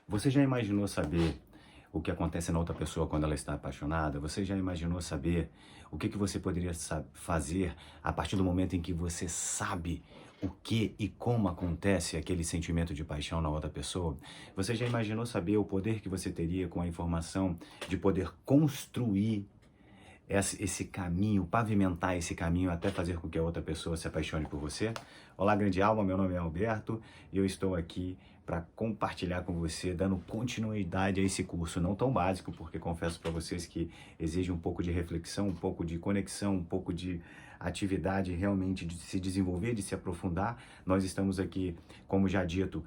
Você já imaginou saber o que acontece na outra pessoa quando ela está apaixonada? Você já imaginou saber o que você poderia fazer a partir do momento em que você sabe o que e como acontece aquele sentimento de paixão na outra pessoa? Você já imaginou saber o poder que você teria com a informação de poder construir esse caminho, pavimentar esse caminho até fazer com que a outra pessoa se apaixone por você? Olá, grande alma, meu nome é Alberto e eu estou aqui para compartilhar com você, dando continuidade a esse curso, não tão básico, porque confesso para vocês que exige um pouco de reflexão, um pouco de conexão, um pouco de atividade realmente de se desenvolver, de se aprofundar. Nós estamos aqui, como já dito,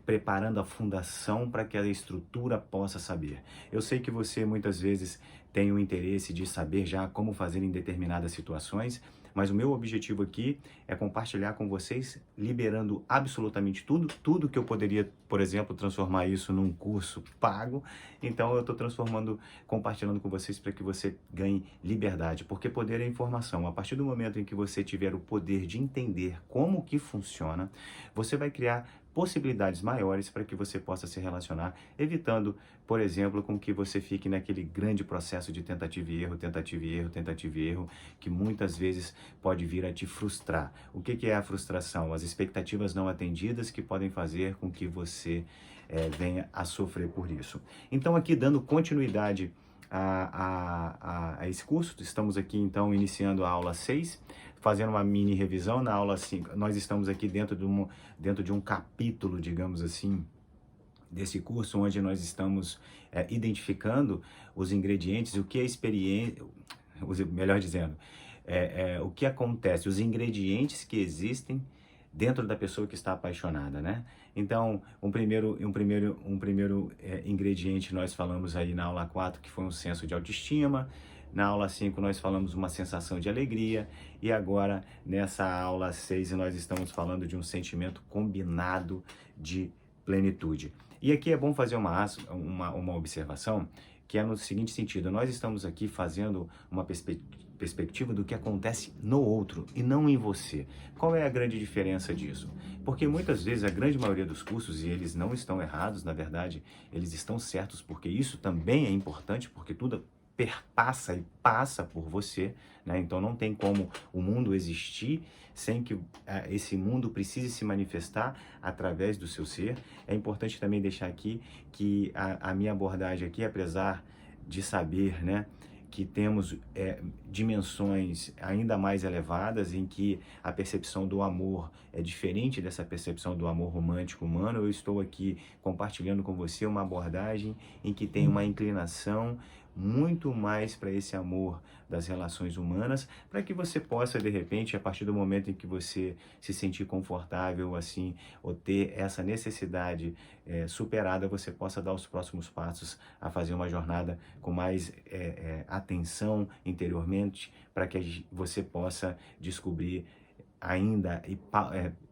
preparando a fundação para que a estrutura possa saber. Eu sei que você muitas vezes tem o interesse de saber já como fazer em determinadas situações, mas o meu objetivo aqui é compartilhar com vocês, liberando absolutamente tudo que eu poderia, por exemplo, transformar isso num curso pago. Então eu estou transformando, compartilhando com vocês para que você ganhe liberdade, porque poder é informação. A partir do momento em que você tiver o poder de entender como que funciona, você vai criar possibilidades maiores para que você possa se relacionar, evitando, por exemplo, com que você fique naquele grande processo de tentativa e erro, tentativa e erro, tentativa e erro, que muitas vezes pode vir a te frustrar. O que é a frustração? As expectativas não atendidas que podem fazer com que você venha a sofrer por isso. Então, aqui dando continuidade a esse curso, estamos aqui então iniciando a aula 6, fazendo uma mini revisão. Na aula 5, nós estamos aqui dentro de um capítulo, digamos assim, desse curso, onde nós estamos identificando os ingredientes, o que é experiência, melhor dizendo, o que acontece, os ingredientes que existem dentro da pessoa que está apaixonada, né? Então, um primeiro ingrediente nós falamos aí na aula 4, que foi um senso de autoestima. Na aula 5 nós falamos uma sensação de alegria, e agora nessa aula 6 nós estamos falando de um sentimento combinado de plenitude. E aqui é bom fazer uma observação, que é no seguinte sentido: nós estamos aqui fazendo uma perspectiva do que acontece no outro e não em você. Qual é a grande diferença disso? Porque muitas vezes a grande maioria dos cursos, e eles não estão errados, na verdade, eles estão certos, porque isso também é importante, porque tudo perpassa e passa por você, né? Então não tem como o mundo existir sem que esse mundo precise se manifestar através do seu ser. É importante também deixar aqui que a minha abordagem aqui, apesar de saber, né, que temos dimensões ainda mais elevadas, em que a percepção do amor é diferente dessa percepção do amor romântico humano, eu estou aqui compartilhando com você uma abordagem em que tem uma inclinação muito mais para esse amor das relações humanas, para que você possa, de repente, a partir do momento em que você se sentir confortável, assim, ou ter essa necessidade superada, você possa dar os próximos passos a fazer uma jornada com mais atenção interiormente, para que você possa descobrir ainda e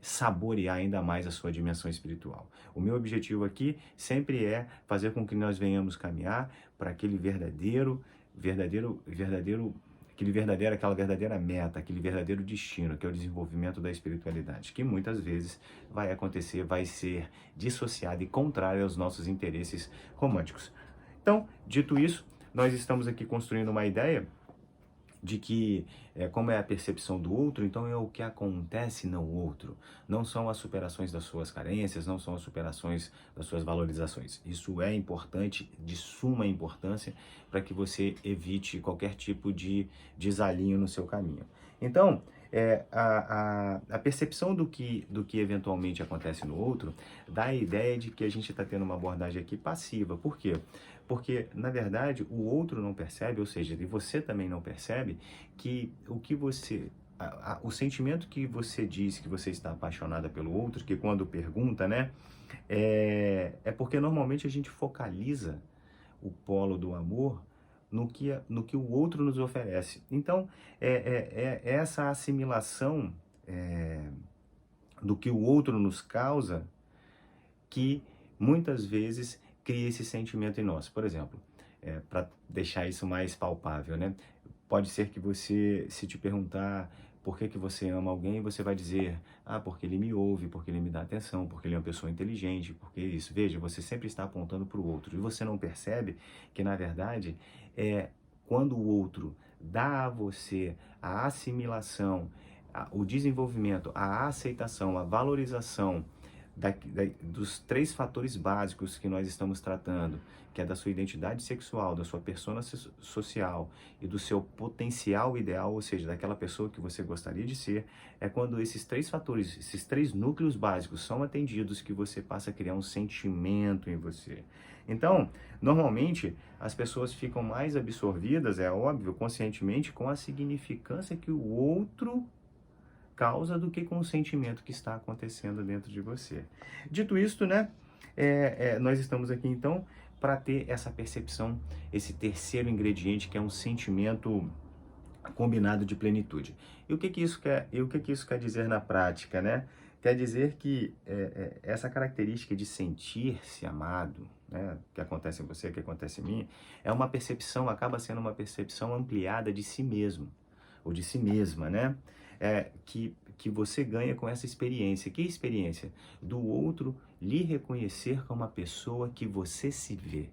saborear ainda mais a sua dimensão espiritual. O meu objetivo aqui sempre é fazer com que nós venhamos caminhar para aquele aquela verdadeira meta, aquele verdadeiro destino, que é o desenvolvimento da espiritualidade, que muitas vezes vai acontecer, vai ser dissociado e contrário aos nossos interesses românticos. Então, dito isso, nós estamos aqui construindo uma ideia de que, como é a percepção do outro, então é o que acontece no outro. Não são as superações das suas carências, não são as superações das suas valorizações. Isso é importante, de suma importância, para que você evite qualquer tipo de desalinho no seu caminho. Então, a percepção do que eventualmente acontece no outro dá a ideia de que a gente está tendo uma abordagem aqui passiva. Por quê? Porque, na verdade, o outro não percebe, ou seja, e você também não percebe, que o que você... o sentimento que você diz que você está apaixonada pelo outro, que quando pergunta, né, é porque normalmente a gente focaliza o polo do amor no que o outro nos oferece. Então, essa assimilação do que o outro nos causa, que muitas vezes cria esse sentimento em nós. Por exemplo, para deixar isso mais palpável, né? Pode ser que você, se te perguntar, por que que você ama alguém, você vai dizer, ah, porque ele me ouve, porque ele me dá atenção, porque ele é uma pessoa inteligente, porque isso. Veja, você sempre está apontando para o outro e você não percebe que, na verdade, quando o outro dá a você a assimilação, o desenvolvimento, a aceitação, a valorização dos 3 fatores básicos que nós estamos tratando, que é da sua identidade sexual, da sua persona social e do seu potencial ideal, ou seja, daquela pessoa que você gostaria de ser, é quando esses 3 fatores, esses 3 núcleos básicos são atendidos que você passa a criar um sentimento em você. Então, normalmente, as pessoas ficam mais absorvidas, é óbvio, conscientemente, com a significância que o outro causa do que com o sentimento que está acontecendo dentro de você. Dito isto, né, nós estamos aqui então para ter essa percepção, esse terceiro ingrediente que é um sentimento combinado de plenitude. E o que que isso quer, dizer na prática, né? Quer dizer que essa característica de sentir-se amado, né, que acontece em você, que acontece em mim, é uma percepção, acaba sendo uma percepção ampliada de si mesmo, ou de si mesma, né? Que você ganha com essa experiência. Que experiência? Do outro lhe reconhecer como a pessoa que você se vê.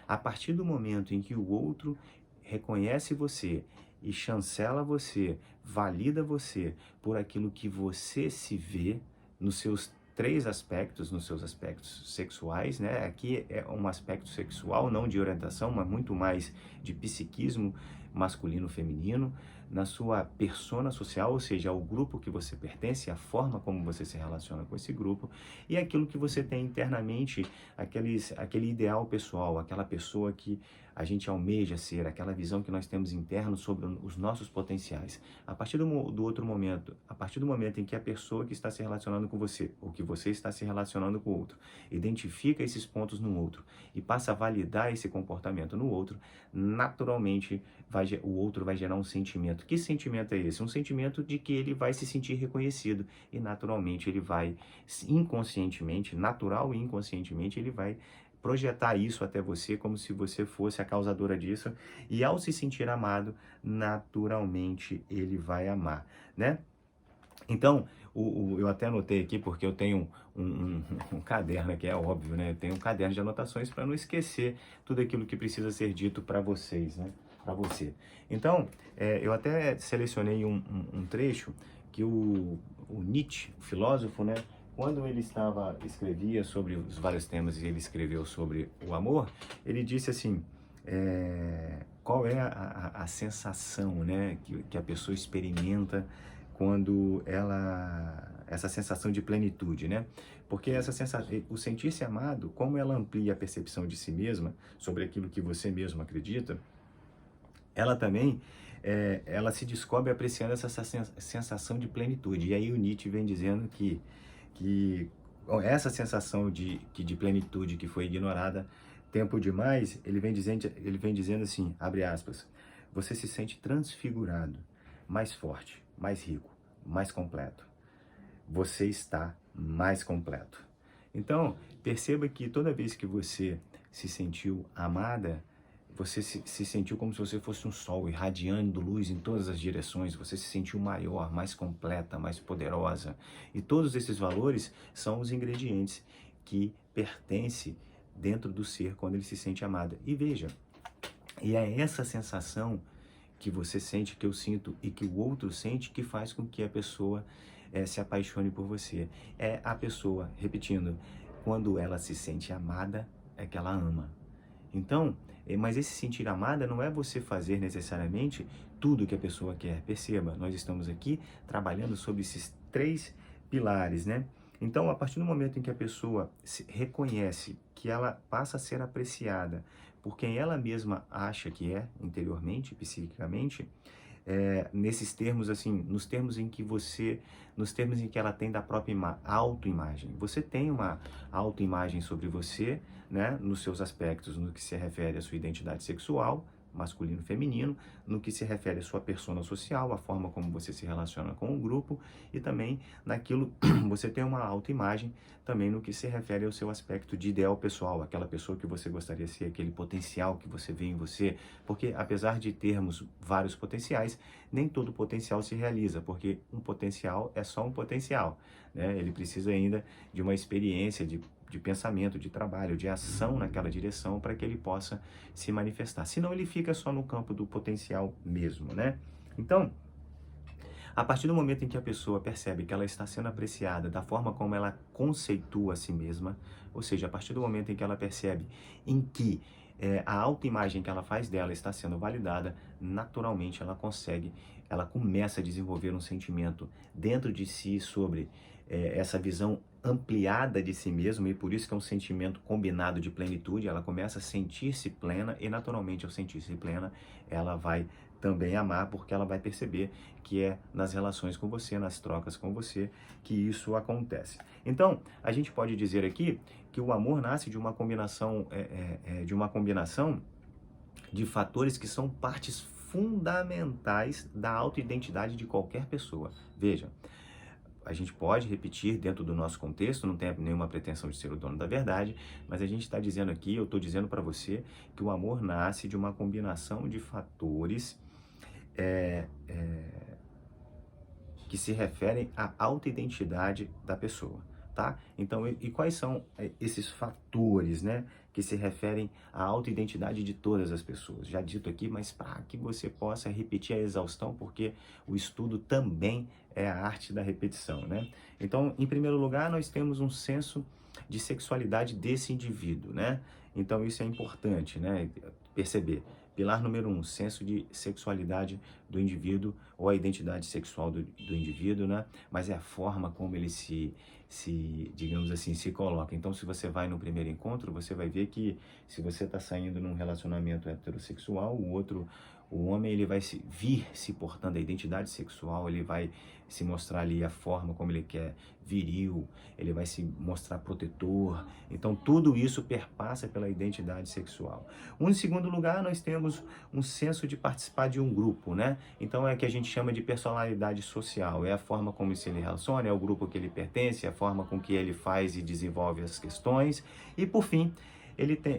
A partir do momento em que o outro reconhece você e chancela você, valida você por aquilo que você se vê nos seus 3 aspectos, nos seus aspectos sexuais, né? Aqui é um aspecto sexual, não de orientação, mas muito mais de psiquismo masculino-feminino, na sua persona social, ou seja, ao grupo que você pertence, a forma como você se relaciona com esse grupo, e aquilo que você tem internamente, aquele ideal pessoal, aquela pessoa que a gente almeja ser, aquela visão que nós temos interno sobre os nossos potenciais. A partir do outro momento, a partir do momento em que a pessoa que está se relacionando com você, ou que você está se relacionando com o outro, identifica esses pontos no outro e passa a validar esse comportamento no outro, naturalmente o outro vai gerar um sentimento. Que sentimento é esse? Um sentimento de que ele vai se sentir reconhecido e naturalmente ele vai, inconscientemente, natural e inconscientemente, ele vai projetar isso até você como se você fosse a causadora disso, e ao se sentir amado, naturalmente ele vai amar, né? Então, eu até anotei aqui porque eu tenho um caderno aqui, é óbvio, né? Eu tenho um caderno de anotações para não esquecer tudo aquilo que precisa ser dito para vocês, né? Para você. Então, eu até selecionei um trecho que o Nietzsche, o filósofo, né? Quando ele escrevia sobre os vários temas e ele escreveu sobre o amor, ele disse assim, qual é a sensação, né, que a pessoa experimenta quando essa sensação de plenitude, né? Porque o sentir-se amado, como ela amplia a percepção de si mesma sobre aquilo que você mesmo acredita, ela também, ela se descobre apreciando essa sensação de plenitude. E aí o Nietzsche vem dizendo que essa sensação de plenitude que foi ignorada tempo demais, ele vem dizendo assim, abre aspas, você se sente transfigurado, mais forte, mais rico, mais completo. Você está mais completo. Então, perceba que toda vez que você se sentiu amada, você se sentiu como se você fosse um sol, irradiando luz em todas as direções. Você se sentiu maior, mais completa, mais poderosa. E todos esses valores são os ingredientes que pertencem dentro do ser quando ele se sente amado. E veja, e é essa sensação que você sente, que eu sinto e que o outro sente, que faz com que a pessoa se apaixone por você. É a pessoa, repetindo, quando ela se sente amada, é que ela ama. Então, mas esse sentir amada não é você fazer necessariamente tudo que a pessoa quer. Perceba, nós estamos aqui trabalhando sobre esses 3 pilares, né? Então, a partir do momento em que a pessoa reconhece que ela passa a ser apreciada por quem ela mesma acha que é, interiormente, psiquicamente, nesses termos, assim, nos termos em que ela tem da própria autoimagem. Você tem uma autoimagem sobre você, né, nos seus aspectos, no que se refere à sua identidade sexual, masculino e feminino, no que se refere à sua persona social, a forma como você se relaciona com o grupo, e também naquilo, você tem uma autoimagem também no que se refere ao seu aspecto de ideal pessoal, aquela pessoa que você gostaria de ser, aquele potencial que você vê em você, porque apesar de termos vários potenciais, nem todo potencial se realiza, porque um potencial é só um potencial, né? Ele precisa ainda de uma experiência, de pensamento, de trabalho, de ação naquela direção para que ele possa se manifestar. Senão ele fica só no campo do potencial mesmo, né? Então, a partir do momento em que a pessoa percebe que ela está sendo apreciada da forma como ela conceitua a si mesma, ou seja, a partir do momento em que ela percebe em que a autoimagem que ela faz dela está sendo validada, naturalmente ela começa a desenvolver um sentimento dentro de si sobre essa visão ampliada de si mesma, e por isso que é um sentimento combinado de plenitude. Ela começa a sentir-se plena e, naturalmente, ao sentir-se plena, ela vai também amar, porque ela vai perceber que é nas relações com você, nas trocas com você, que isso acontece. Então, a gente pode dizer aqui que o amor nasce de uma combinação, de fatores que são partes fundamentais da autoidentidade de qualquer pessoa. Veja, a gente pode repetir dentro do nosso contexto, não tem nenhuma pretensão de ser o dono da verdade, mas a gente está dizendo aqui, eu estou dizendo para você, que o amor nasce de uma combinação de fatores que se referem à autoidentidade da pessoa, tá? Então, e quais são esses fatores, né, que se referem à autoidentidade de todas as pessoas? Já dito aqui, mas para que você possa repetir a exaustão, porque o estudo também é a arte da repetição, né? Então, em primeiro lugar, nós temos um senso de sexualidade desse indivíduo, né? Então, isso é importante, né, perceber. Pilar número 1, senso de sexualidade do indivíduo, ou a identidade sexual do indivíduo, né? Mas é a forma como ele digamos assim, se coloca. Então, se você vai no primeiro encontro, você vai ver que se você está saindo num relacionamento heterossexual, o homem, ele vai vir se portando a identidade sexual, ele vai se mostrar ali a forma como ele quer, viril, ele vai se mostrar protetor. Então, tudo isso perpassa pela identidade sexual. Em segundo lugar, nós temos um senso de participar de um grupo, né? Então, é o que a gente chama de personalidade social. É a forma como se ele relaciona, é o grupo que ele pertence, é a forma com que ele faz e desenvolve as questões. E, por fim,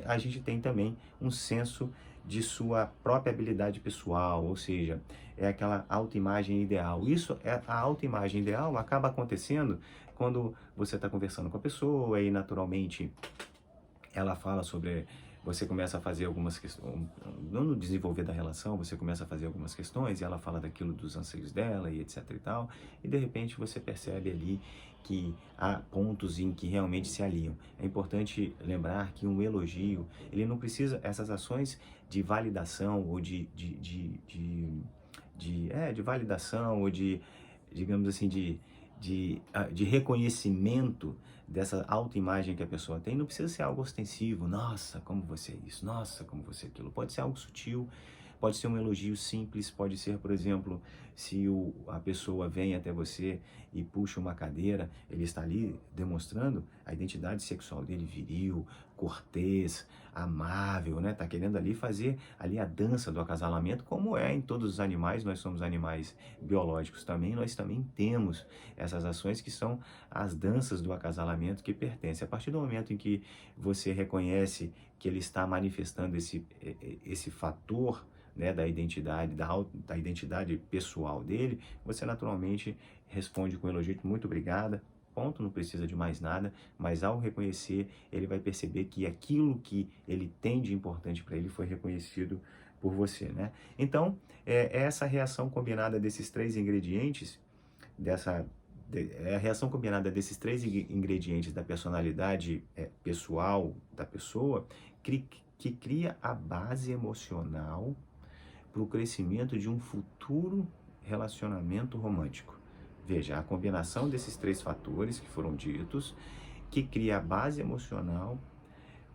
a gente tem também um senso de sua própria habilidade pessoal, ou seja, é aquela autoimagem ideal. A autoimagem ideal acaba acontecendo quando você está conversando com a pessoa e, naturalmente, ela fala sobre... Você começa a fazer algumas questões, no desenvolver da relação, você começa a fazer algumas questões e ela fala daquilo dos anseios dela e etc e tal, e de repente você percebe ali que há pontos em que realmente se alinham. É importante lembrar que um elogio, ele não precisa, essas ações de validação ou de validação ou digamos assim, de reconhecimento dessa autoimagem que a pessoa tem, não precisa ser algo ostensivo. Nossa, como você é isso, nossa, como você é aquilo. Pode ser algo sutil, pode ser um elogio simples, pode ser, por exemplo, se a pessoa vem até você e puxa uma cadeira, ele está ali demonstrando a identidade sexual dele, viril, cortês, amável, né? Tá querendo ali fazer ali a dança do acasalamento, como é em todos os animais. Nós somos animais biológicos também, nós também temos essas ações que são as danças do acasalamento que pertencem. A partir do momento em que você reconhece que ele está manifestando esse fator, né, da identidade, da identidade pessoal dele, você naturalmente responde com elogio, muito obrigada, ponto, não precisa de mais nada, mas ao reconhecer, ele vai perceber que aquilo que ele tem de importante para ele foi reconhecido por você, né? Então, essa reação combinada desses três ingredientes, a reação combinada desses três ingredientes da personalidade pessoal da pessoa, que cria a base emocional para o crescimento de um futuro relacionamento romântico. Veja, a combinação desses três fatores que foram ditos, que cria a base emocional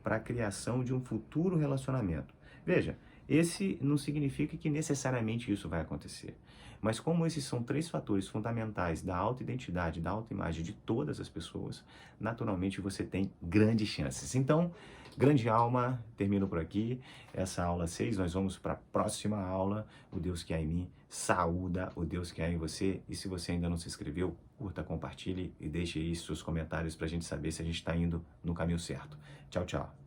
para a criação de um futuro relacionamento. Veja, esse não significa que necessariamente isso vai acontecer. Mas como esses são três fatores fundamentais da autoidentidade, da autoimagem de todas as pessoas, naturalmente você tem grandes chances. Então, Grande alma, termino por aqui. Essa aula 6, nós vamos para a próxima aula. O Deus que há em mim saúda o Deus que há em você. E se você ainda não se inscreveu, curta, compartilhe e deixe aí seus comentários para a gente saber se a gente está indo no caminho certo. Tchau, tchau.